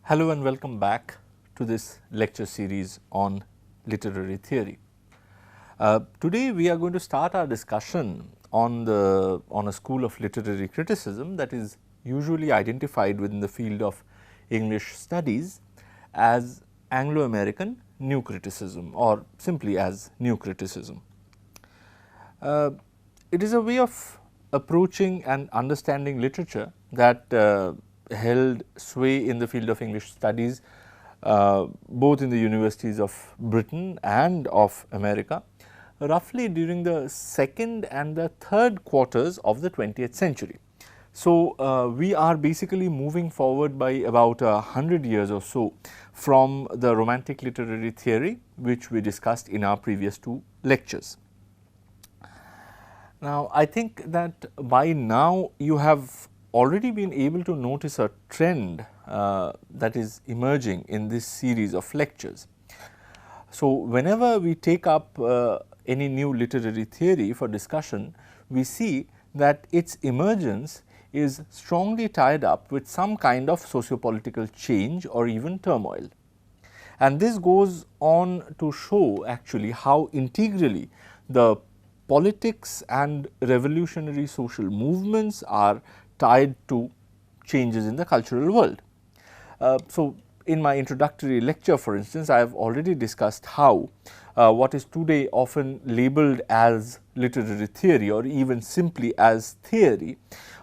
Hello and welcome back to this lecture series on literary theory. Today we are going to start our discussion on a school of literary criticism that is usually identified within the field of English studies as Anglo-American new criticism or simply as new criticism. It is a way of approaching and understanding literature that held sway in the field of English studies both in the universities of Britain and of America roughly during the second and the third quarters of the 20th century. So, we are basically moving forward by about 100 years or so from the Romantic literary theory which we discussed in our previous two lectures. Now, I think that by now you have already been able to notice a trend that is emerging in this series of lectures. So, whenever we take up any new literary theory for discussion, we see that its emergence is strongly tied up with some kind of socio-political change or even turmoil. And this goes on to show actually how integrally the politics and revolutionary social movements are tied to changes in the cultural world. So, in my introductory lecture for instance, I have already discussed how what is today often labeled as literary theory or even simply as theory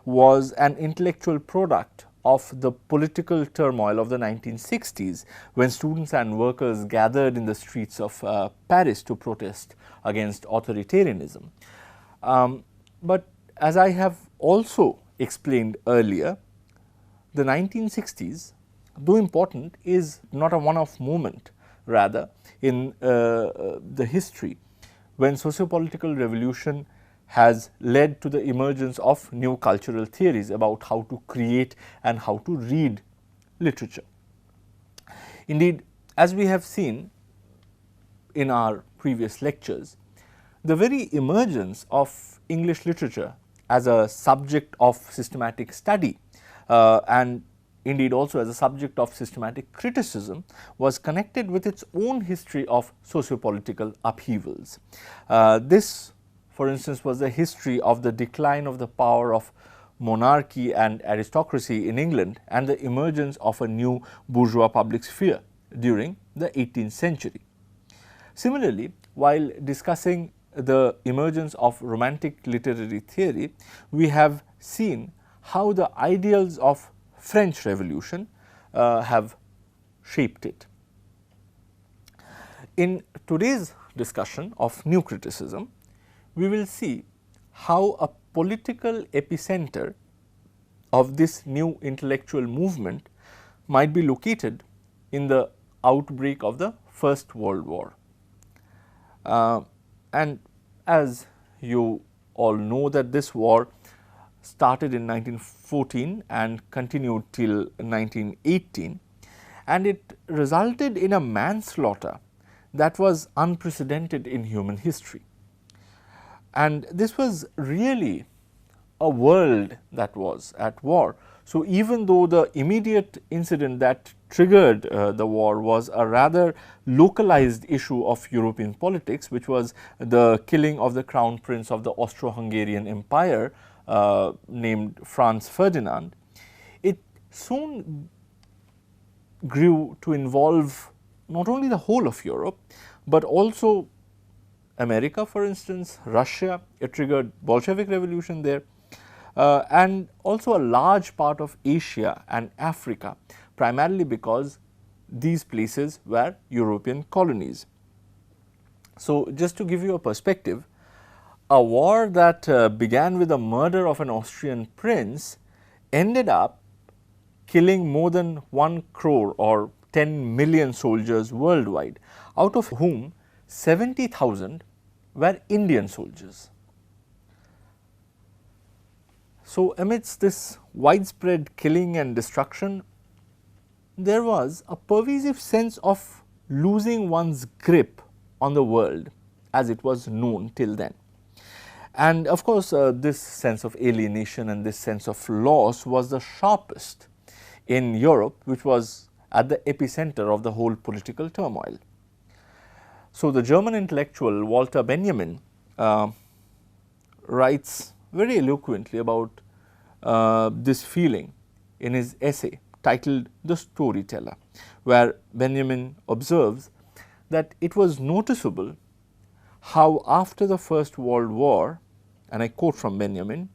was an intellectual product of the political turmoil of the 1960s, when students and workers gathered in the streets of Paris to protest against authoritarianism. But as I have also explained earlier, the 1960s, though important, is not a one-off moment, rather in the history when socio-political revolution has led to the emergence of new cultural theories about how to create and how to read literature. Indeed, as we have seen in our previous lectures, the very emergence of English literature as a subject of systematic study and indeed also as a subject of systematic criticism was connected with its own history of socio-political upheavals. This, for instance, was the history of the decline of the power of monarchy and aristocracy in England and the emergence of a new bourgeois public sphere during the 18th century. Similarly, while discussing the emergence of Romantic literary theory, we have seen how the ideals of French Revolution have shaped it. In today's discussion of new criticism, we will see how a political epicenter of this new intellectual movement might be located in the outbreak of the First World War. And as you all know that this war started in 1914 and continued till 1918, and it resulted in a manslaughter that was unprecedented in human history. And this was really a world that was at war. So, even though the immediate incident that triggered the war was a rather localized issue of European politics, which was the killing of the crown prince of the Austro-Hungarian Empire named Franz Ferdinand, it soon grew to involve not only the whole of Europe, but also America, for instance, Russia. It triggered Bolshevik revolution there, and also a large part of Asia and Africa, primarily because these places were European colonies. So, just to give you a perspective, a war that began with the murder of an Austrian prince ended up killing more than 1 crore or 10 million soldiers worldwide, out of whom 70,000 were Indian soldiers. So, amidst this widespread killing and destruction, there was a pervasive sense of losing one's grip on the world as it was known till then. And of course, this sense of alienation and this sense of loss was the sharpest in Europe, which was at the epicenter of the whole political turmoil. So, the German intellectual Walter Benjamin writes very eloquently about this feeling in his essay titled The Storyteller, where Benjamin observes that it was noticeable how after the First World War, and I quote from Benjamin,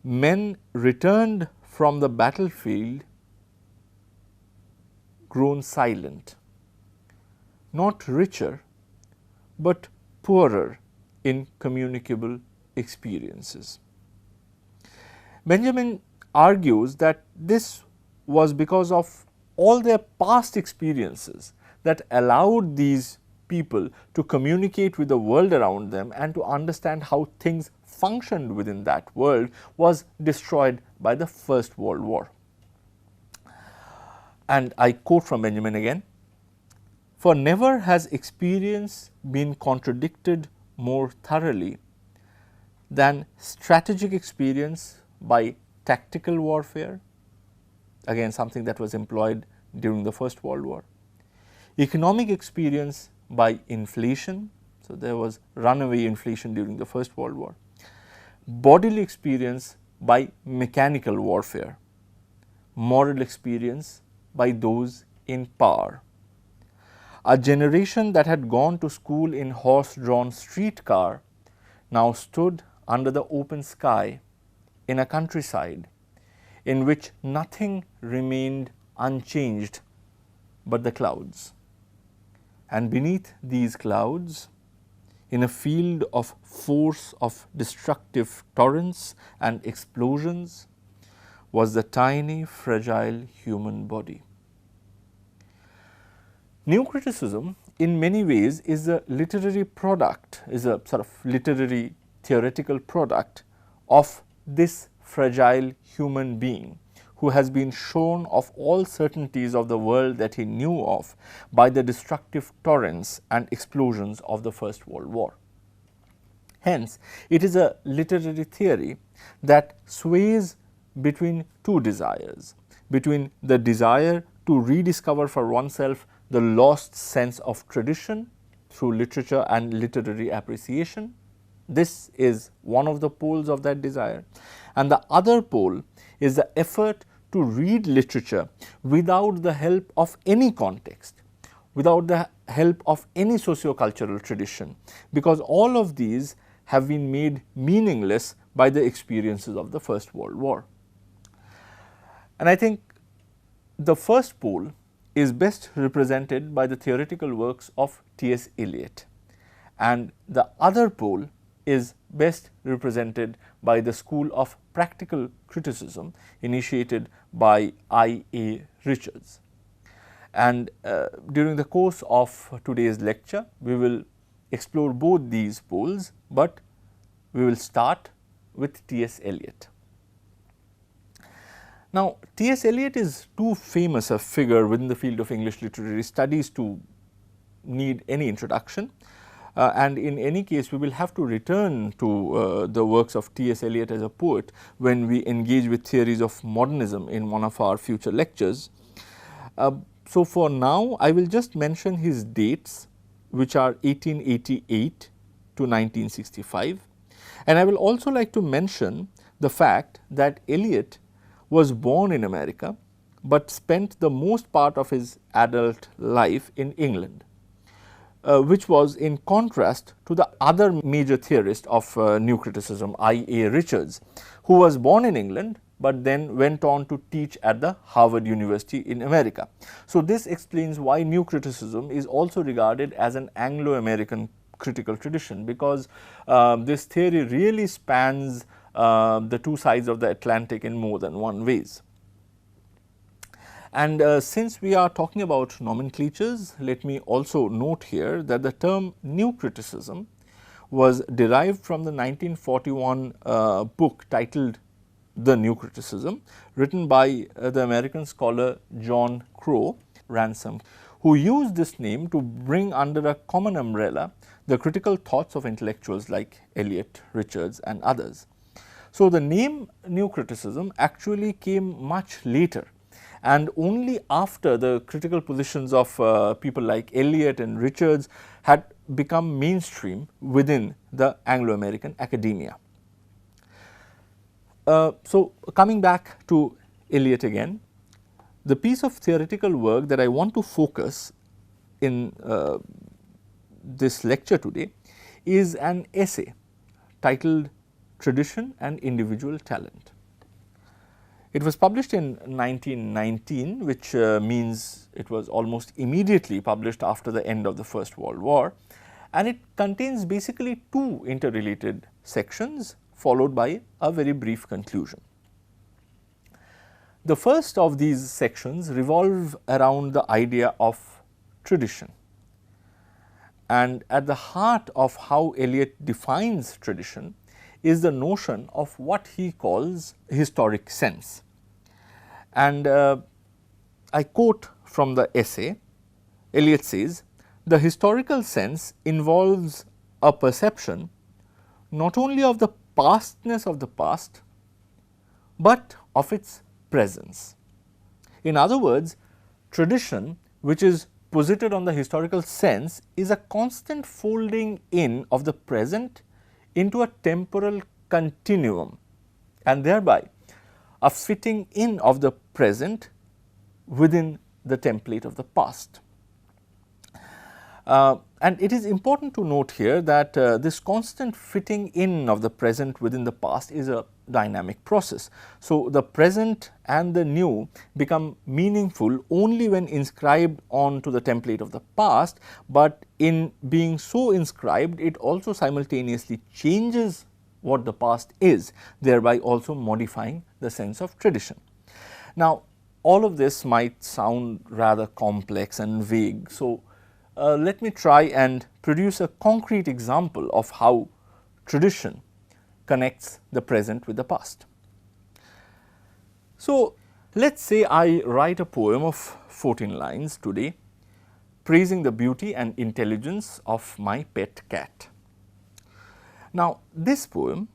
men returned from the battlefield grown silent, not richer, but poorer in communicable experiences. Benjamin argues that this was because of all their past experiences that allowed these people to communicate with the world around them and to understand how things functioned within that world was destroyed by the First World War. And I quote from Benjamin again, "For never has experience been contradicted more thoroughly than strategic experience by tactical warfare," again something that was employed during the First World War, economic experience by inflation, so there was runaway inflation during the First World War, bodily experience by mechanical warfare, moral experience by those in power. A generation that had gone to school in horse-drawn streetcar now stood under the open sky in a countryside in which nothing remained unchanged but the clouds. And beneath these clouds, in a field of force of destructive torrents and explosions, was the tiny, fragile human body. New criticism in many ways is a literary product, is a sort of literary theoretical product of this fragile human being who has been shorn of all certainties of the world that he knew of by the destructive torrents and explosions of the First World War. Hence, it is a literary theory that sways between two desires, between the desire to rediscover for oneself the lost sense of tradition through literature and literary appreciation. This is one of the poles of that desire, and the other pole is the effort to read literature without the help of any context, without the help of any socio-cultural tradition, because all of these have been made meaningless by the experiences of the First World War. And I think the first pole is best represented by the theoretical works of T.S. Eliot, and the other pole is best represented by the school of practical criticism initiated by I.A. Richards. And during the course of today's lecture, we will explore both these poles, but we will start with T.S. Eliot. Now, T.S. Eliot is too famous a figure within the field of English literary studies to need any introduction, and in any case we will have to return to the works of T.S. Eliot as a poet when we engage with theories of modernism in one of our future lectures. So, for now I will just mention his dates, which are 1888 to 1965, and I will also like to mention the fact that Eliot was born in America, but spent the most part of his adult life in England, which was in contrast to the other major theorist of new criticism, I.A. Richards, who was born in England, but then went on to teach at the Harvard University in America. So, this explains why new criticism is also regarded as an Anglo-American critical tradition, because this theory really spans the two sides of the Atlantic in more than one ways. And since we are talking about nomenclatures, let me also note here that the term new criticism was derived from the 1941 book titled The New Criticism, written by the American scholar John Crow Ransom, who used this name to bring under a common umbrella the critical thoughts of intellectuals like Eliot, Richards and others. So, the name new criticism actually came much later, and only after the critical positions of people like Eliot and Richards had become mainstream within the Anglo-American academia. So, coming back to Eliot again, the piece of theoretical work that I want to focus in this lecture today is an essay titled Tradition and Individual Talent. It was published in 1919, which means it was almost immediately published after the end of the First World War, and it contains basically two interrelated sections followed by a very brief conclusion. The first of these sections revolve around the idea of tradition, and at the heart of how Eliot defines tradition is the notion of what he calls historic sense. And I quote from the essay. Eliot says, "The historical sense involves a perception not only of the pastness of the past, but of its presence." In other words, tradition, which is posited on the historical sense, is a constant folding in of the present into a temporal continuum, and thereby a fitting in of the present within the template of the past. And it is important to note here that this constant fitting in of the present within the past is a dynamic process. So, the present and the new become meaningful only when inscribed onto the template of the past, but in being so inscribed, it also simultaneously changes what the past is, thereby also modifying the sense of tradition. Now, all of this might sound rather complex and vague. So, let me try and produce a concrete example of how tradition connects the present with the past. So, let us say I write a poem of 14 lines today praising the beauty and intelligence of my pet cat. Now, this poem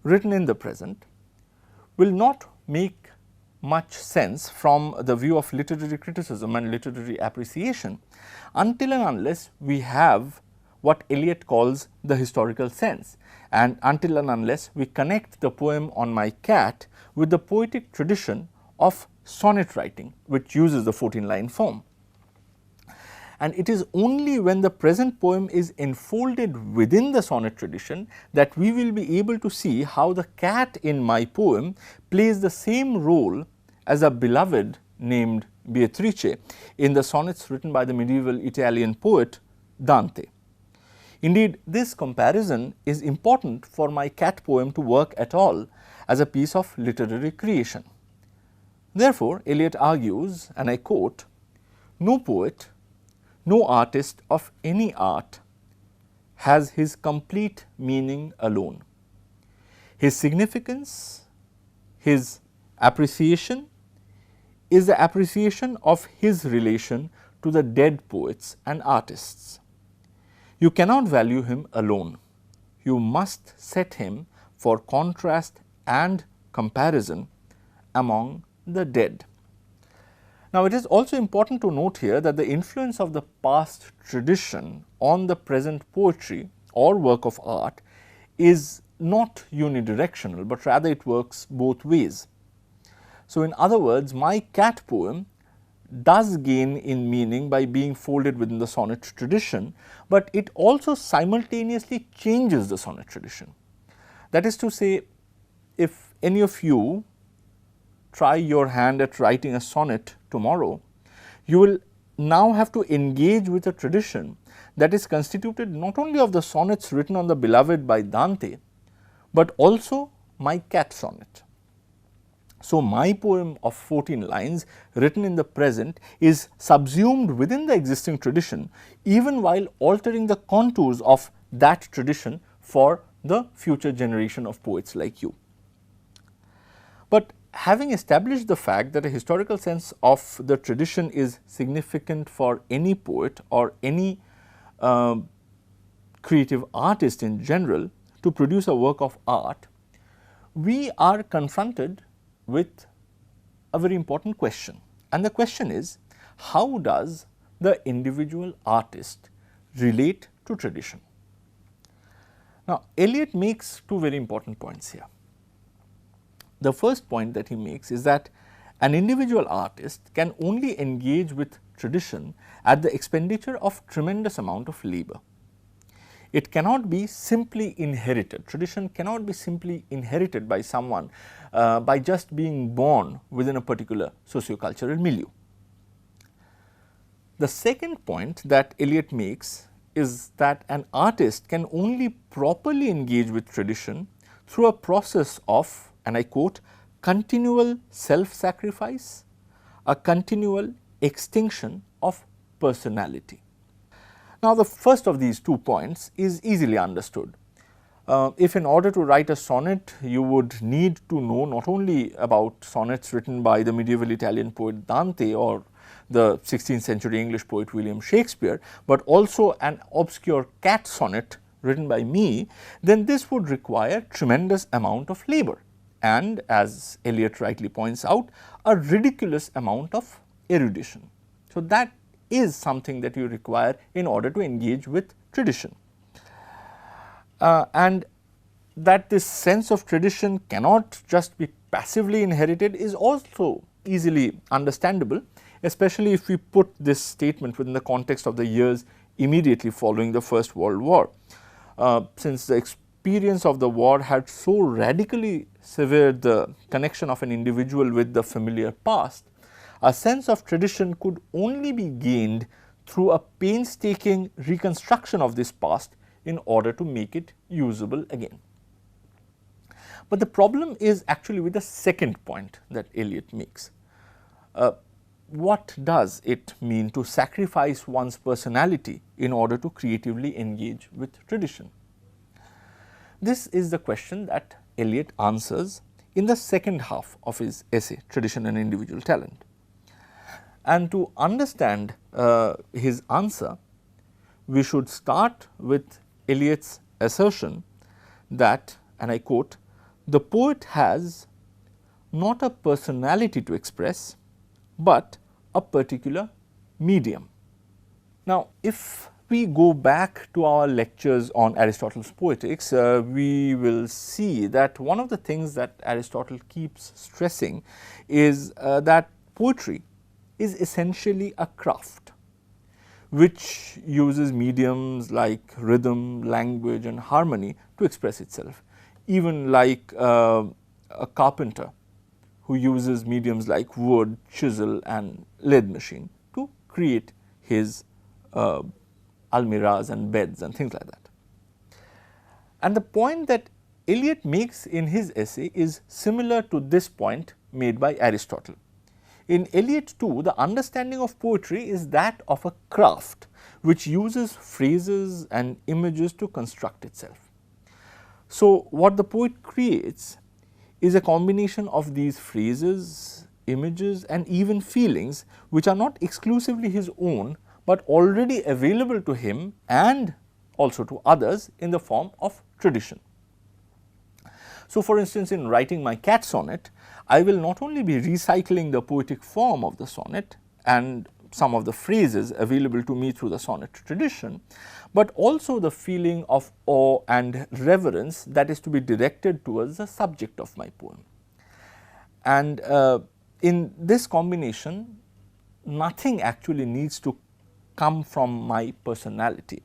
written in the present will not make much sense from the view of literary criticism and literary appreciation until and unless we have what Eliot calls the historical sense, and until and unless we connect the poem on my cat with the poetic tradition of sonnet writing, which uses the 14-line form. And it is only when the present poem is enfolded within the sonnet tradition that we will be able to see how the cat in my poem plays the same role as a beloved named Beatrice in the sonnets written by the medieval Italian poet Dante. Indeed, this comparison is important for my cat poem to work at all as a piece of literary creation. Therefore, Eliot argues, and I quote, "No poet, no artist of any art has his complete meaning alone. His significance, his appreciation is the appreciation of his relation to the dead poets and artists. You cannot value him alone. You must set him for contrast and comparison among the dead." Now, it is also important to note here that the influence of the past tradition on the present poetry or work of art is not unidirectional, but rather it works both ways. So, in other words, my cat poem does gain in meaning by being folded within the sonnet tradition, but it also simultaneously changes the sonnet tradition. That is to say, if any of you try your hand at writing a sonnet tomorrow, you will now have to engage with a tradition that is constituted not only of the sonnets written on the beloved by Dante, but also my cat sonnet. So, my poem of 14 lines written in the present is subsumed within the existing tradition, even while altering the contours of that tradition for the future generation of poets like you. But having established the fact that a historical sense of the tradition is significant for any poet or any creative artist in general to produce a work of art, we are confronted with a very important question, and the question is, how does the individual artist relate to tradition? Now, Eliot makes two very important points here. The first point that he makes is that an individual artist can only engage with tradition at the expenditure of tremendous amount of labor. It cannot be simply inherited. Tradition cannot be simply inherited by someone by just being born within a particular socio-cultural milieu. The second point that Eliot makes is that an artist can only properly engage with tradition through a process of, and I quote, continual self-sacrifice, a continual extinction of personality. Now, the first of these 2 points is easily understood. If in order to write a sonnet, you would need to know not only about sonnets written by the medieval Italian poet Dante or the 16th century English poet William Shakespeare, but also an obscure cat sonnet written by me, then this would require tremendous amount of labor and, as Eliot rightly points out, a ridiculous amount of erudition. So, that is something that you require in order to engage with tradition. And that this sense of tradition cannot just be passively inherited is also easily understandable, especially if we put this statement within the context of the years immediately following the First World War. Since the experience of the war had so radically severed the connection of an individual with the familiar past, a sense of tradition could only be gained through a painstaking reconstruction of this past in order to make it usable again. But the problem is actually with the second point that Eliot makes. What does it mean to sacrifice one's personality in order to creatively engage with tradition? This is the question that Eliot answers in the second half of his essay, Tradition and Individual Talent. And to understand his answer, we should start with Eliot's assertion that, and I quote, "The poet has not a personality to express, but a particular medium." Now, if we go back to our lectures on Aristotle's Poetics, we will see that one of the things that Aristotle keeps stressing is that poetry is essentially a craft which uses mediums like rhythm, language and harmony to express itself, even like a carpenter who uses mediums like wood, chisel and lathe machine to create his almirahs and beds and things like that. And the point that Eliot makes in his essay is similar to this point made by Aristotle. In Eliot too, the understanding of poetry is that of a craft which uses phrases and images to construct itself. So, what the poet creates is a combination of these phrases, images and even feelings which are not exclusively his own, but already available to him and also to others in the form of tradition. So, for instance, in writing my cat sonnet, I will not only be recycling the poetic form of the sonnet and some of the phrases available to me through the sonnet tradition, but also the feeling of awe and reverence that is to be directed towards the subject of my poem. And in this combination, nothing actually needs to come from my personality,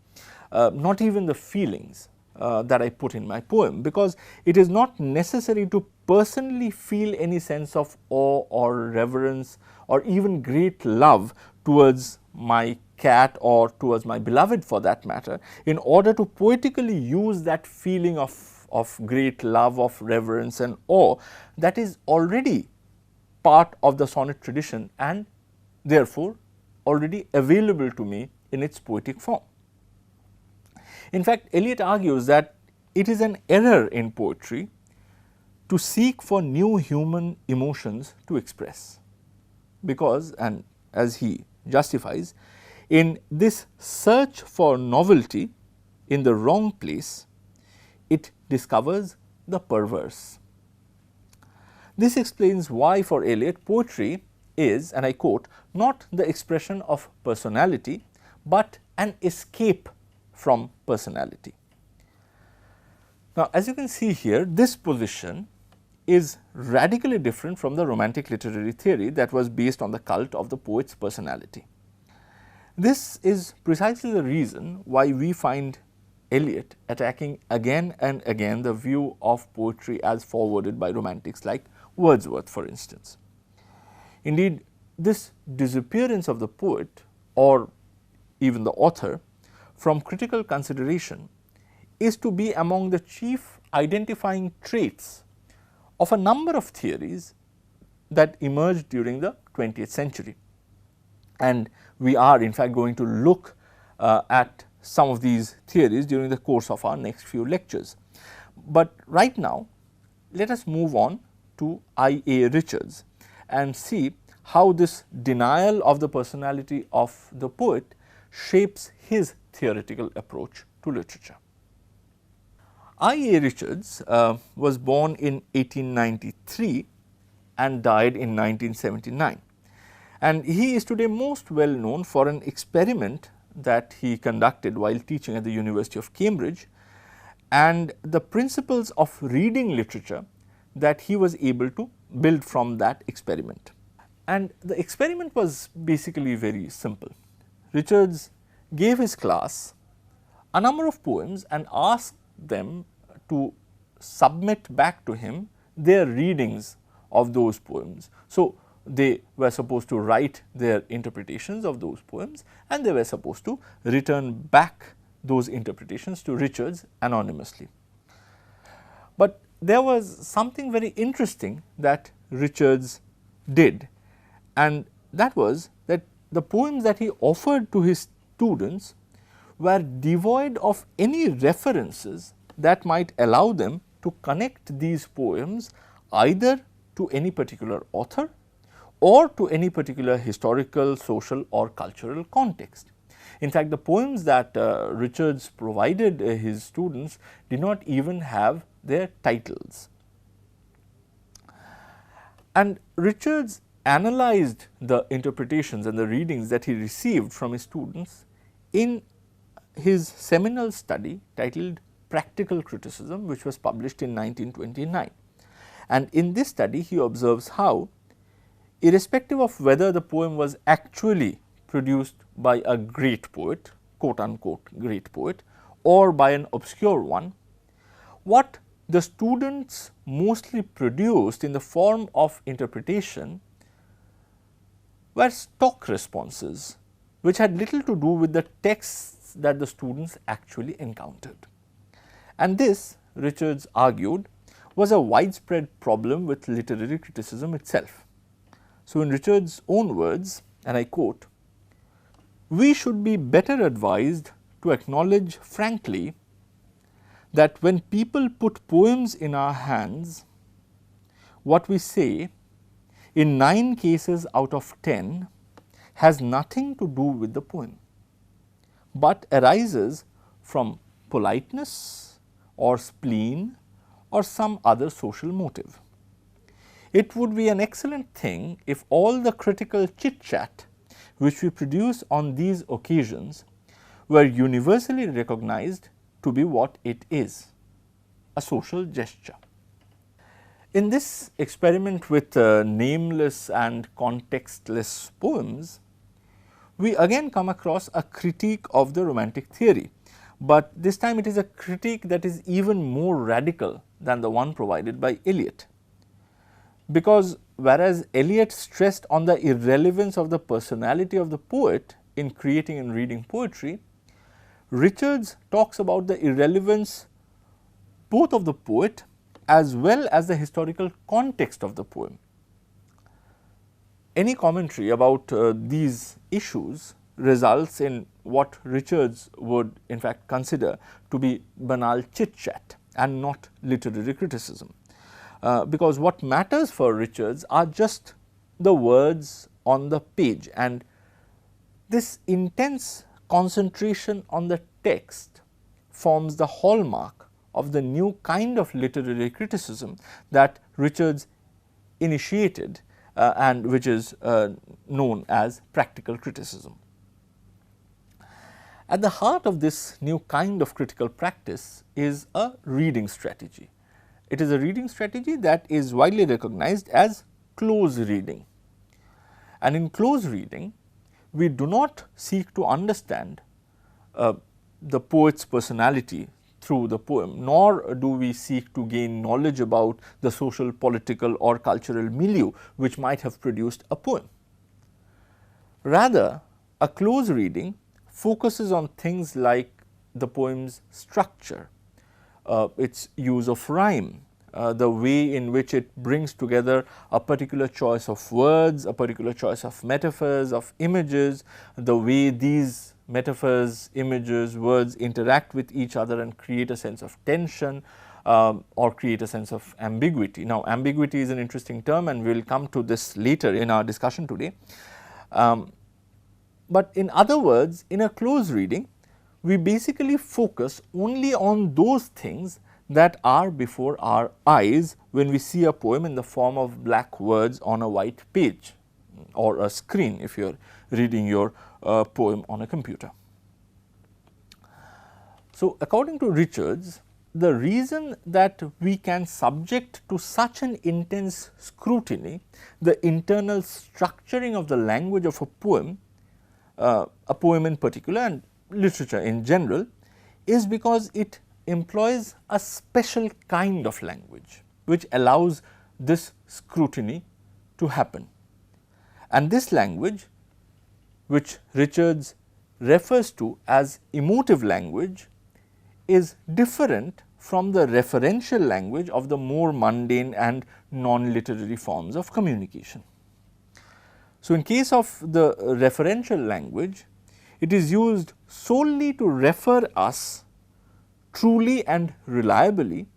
not even the feelings that I put in my poem, because it is not necessary to personally feel any sense of awe or reverence or even great love towards my cat or towards my beloved for that matter, in order to poetically use that feeling of great love, of reverence and awe that is already part of the sonnet tradition and therefore already available to me in its poetic form. In fact, Eliot argues that it is an error in poetry to seek for new human emotions to express, because, and as he justifies, in this search for novelty in the wrong place, it discovers the perverse. This explains why for Eliot poetry is, and I quote, not the expression of personality, but an escape from personality. Now, as you can see here, this position is radically different from the Romantic literary theory that was based on the cult of the poet's personality. This is precisely the reason why we find Eliot attacking again and again the view of poetry as forwarded by Romantics like Wordsworth, for instance. Indeed, this disappearance of the poet or even the author from critical consideration is to be among the chief identifying traits of a number of theories that emerged during the 20th century. And we are in fact going to look at some of these theories during the course of our next few lectures. But right now, let us move on to I.A. Richards and see how this denial of the personality of the poet shapes his theoretical approach to literature. I.A. Richards was born in 1893 and died in 1979, and he is today most well known for an experiment that he conducted while teaching at the University of Cambridge and the principles of reading literature that he was able to build from that experiment. And the experiment was basically very simple. Richards gave his class a number of poems and asked them to submit back to him their readings of those poems. So, they were supposed to write their interpretations of those poems and they were supposed to return back those interpretations to Richards anonymously. But there was something very interesting that Richards did, and that was that the poems that he offered to his students were devoid of any references that might allow them to connect these poems either to any particular author or to any particular historical, social or cultural context. In fact, the poems that Richards provided his students did not even have their titles. And Richards analyzed the interpretations and the readings that he received from his students in his seminal study titled Practical Criticism, which was published in 1929. And in this study, he observes how, irrespective of whether the poem was actually produced by a great poet, quote unquote great poet, or by an obscure one, what the students mostly produced in the form of interpretation were stock responses, which had little to do with the texts that the students actually encountered. And this, Richards argued, was a widespread problem with literary criticism itself. So, in Richards' own words, and I quote, "We should be better advised to acknowledge frankly that when people put poems in our hands, what we say in 9 cases out of 10 has nothing to do with the poem, but arises from politeness or spleen or some other social motive. It would be an excellent thing if all the critical chit-chat which we produce on these occasions were universally recognized to be what it is, a social gesture." In this experiment with nameless and contextless poems, we again come across a critique of the Romantic theory, but this time it is a critique that is even more radical than the one provided by Eliot. Because whereas Eliot stressed on the irrelevance of the personality of the poet in creating and reading poetry, Richards talks about the irrelevance both of the poet as well as the historical context of the poem. Any commentary about these issues results in what Richards would in fact consider to be banal chit-chat and not literary criticism. Because what matters for Richards are just the words on the page, and this intense concentration on the text forms the hallmark of the new kind of literary criticism that Richards initiated and which is known as practical criticism. At the heart of this new kind of critical practice is a reading strategy. It is a reading strategy that is widely recognized as close reading. And in close reading, we do not seek to understand the poet's personality through the poem, nor do we seek to gain knowledge about the social, political or cultural milieu which might have produced a poem. Rather, a close reading focuses on things like the poem's structure, its use of rhyme, the way in which it brings together a particular choice of words, a particular choice of metaphors, of images, the way these metaphors, images, words interact with each other and create a sense of tension or create a sense of ambiguity. Now, ambiguity is an interesting term and we will come to this later in our discussion today. But in other words, in a close reading, we basically focus only on those things that are before our eyes when we see a poem in the form of black words on a white page or a screen if you are reading your poem on a computer. So, according to Richards, the reason that we can subject to such an intense scrutiny the internal structuring of the language of a poem in particular and literature in general, is because it employs a special kind of language which allows this scrutiny to happen. And this language, which Richards refers to as emotive language, is different from the referential language of the more mundane and non-literary forms of communication. So, in case of the referential language, it is used solely to refer us truly and reliably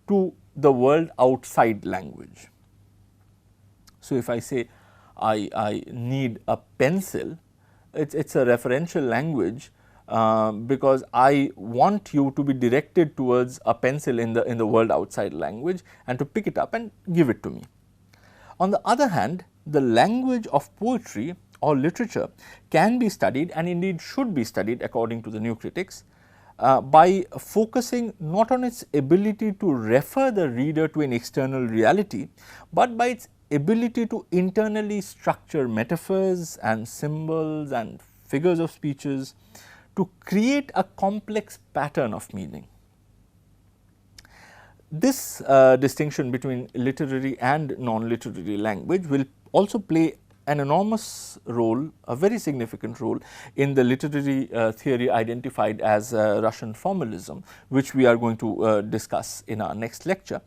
to the world outside language. So, if I say I need a pencil, it is a referential language because I want you to be directed towards a pencil in the world outside language and to pick it up and give it to me. On the other hand, the language of poetry or literature can be studied and indeed should be studied according to the new critics by focusing not on its ability to refer the reader to an external reality, but by its ability to internally structure metaphors and symbols and figures of speeches to create a complex pattern of meaning. This distinction between literary and non-literary language will also play an enormous role, a very significant role in the literary theory identified as Russian formalism, which we are going to discuss in our next lecture.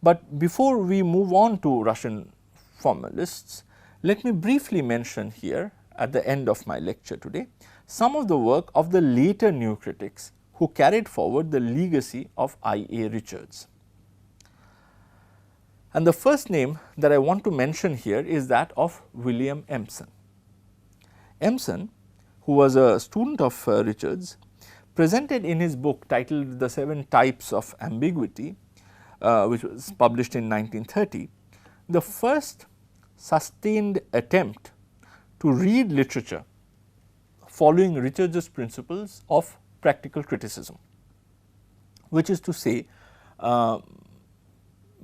But before we move on to Russian formalists, let me briefly mention here at the end of my lecture today some of the work of the later new critics who carried forward the legacy of I.A. Richards. And the first name that I want to mention here is that of William Empson. Empson, who was a student of Richards, presented in his book titled The 7 Types of Ambiguity, which was published in 1930, the first sustained attempt to read literature following Richards' principles of practical criticism, which is to say,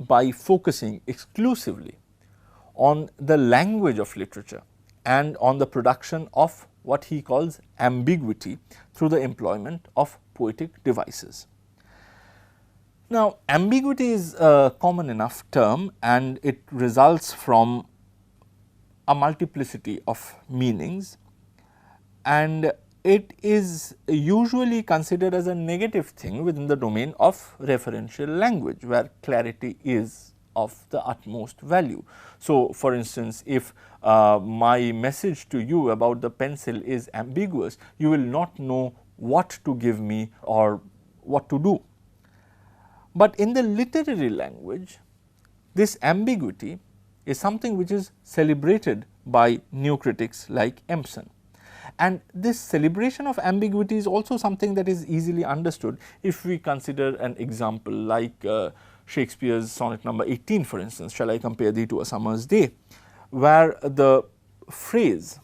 by focusing exclusively on the language of literature and on the production of what he calls ambiguity through the employment of poetic devices. Now, ambiguity is a common enough term and it results from a multiplicity of meanings, and it is usually considered as a negative thing within the domain of referential language, where clarity is of the utmost value. So, for instance, if my message to you about the pencil is ambiguous, you will not know what to give me or what to do. But in the literary language, this ambiguity is something which is celebrated by new critics like Empson. And this celebration of ambiguity is also something that is easily understood if we consider an example like Shakespeare's sonnet number 18, for instance, "Shall I compare thee to a summer's day," where the phrase,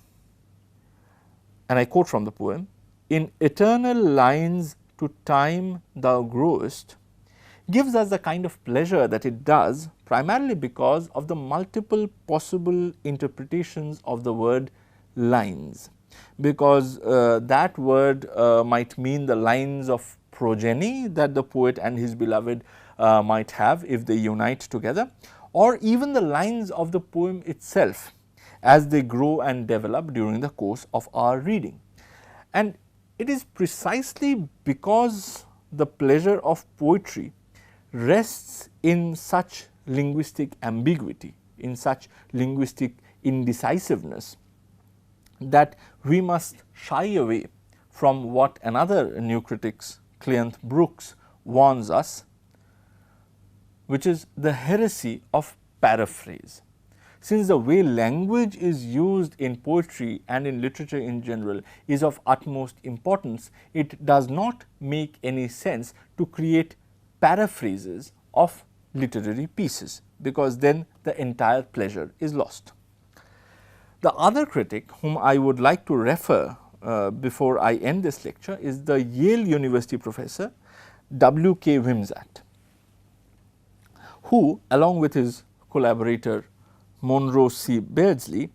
and I quote from the poem, "In eternal lines to time thou growest," gives us the kind of pleasure that it does, primarily because of the multiple possible interpretations of the word lines, because that word might mean the lines of progeny that the poet and his beloved might have if they unite together, or even the lines of the poem itself as they grow and develop during the course of our reading. And it is precisely because the pleasure of poetry rests in such linguistic ambiguity, in such linguistic indecisiveness, that we must shy away from what another new critic, Cleanth Brooks, warns us, which is the heresy of paraphrase. Since the way language is used in poetry and in literature in general is of utmost importance, it does not make any sense to create paraphrases of literary pieces, because then the entire pleasure is lost. The other critic whom I would like to refer before I end this lecture is the Yale University professor W.K. Wimsatt, who, along with his collaborator Monroe C. Beardsley,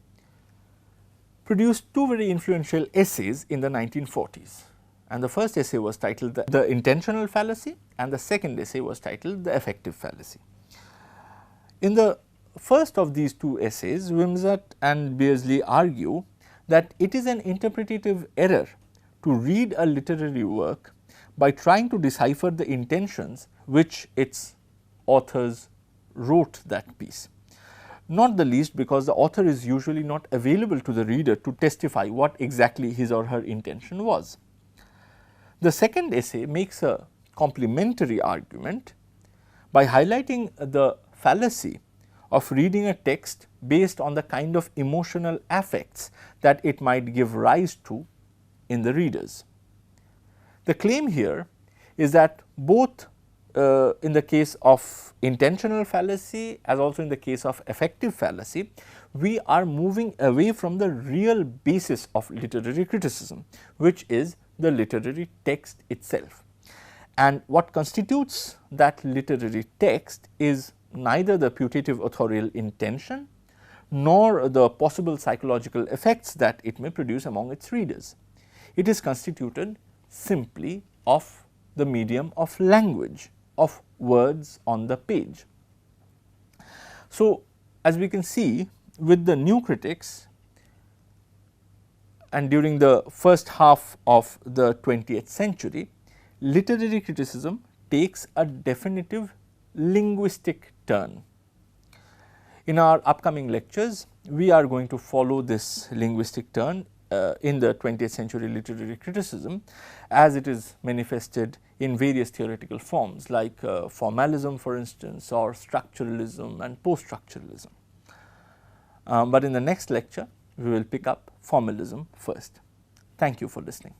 produced two very influential essays in the 1940s. And the first essay was titled The Intentional Fallacy, and the second essay was titled The Effective Fallacy. In the first of these two essays, Wimsatt and Beardsley argue that it is an interpretative error to read a literary work by trying to decipher the intentions which its authors wrote that piece. Not the least because the author is usually not available to the reader to testify what exactly his or her intention was. The second essay makes a complementary argument by highlighting the fallacy of reading a text based on the kind of emotional affects that it might give rise to in the readers. The claim here is that both in the case of intentional fallacy as also in the case of effective fallacy, we are moving away from the real basis of literary criticism, which is the literary text itself. And what constitutes that literary text is neither the putative authorial intention nor the possible psychological effects that it may produce among its readers. It is constituted simply of the medium of language, of words on the page. So, as we can see with the new critics and during the first half of the 20th century, literary criticism takes a definitive linguistic turn. In our upcoming lectures, we are going to follow this linguistic turn in the 20th century literary criticism as it is manifested in various theoretical forms like formalism, for instance, or structuralism and post-structuralism. But in the next lecture, we will pick up formalism first. Thank you for listening.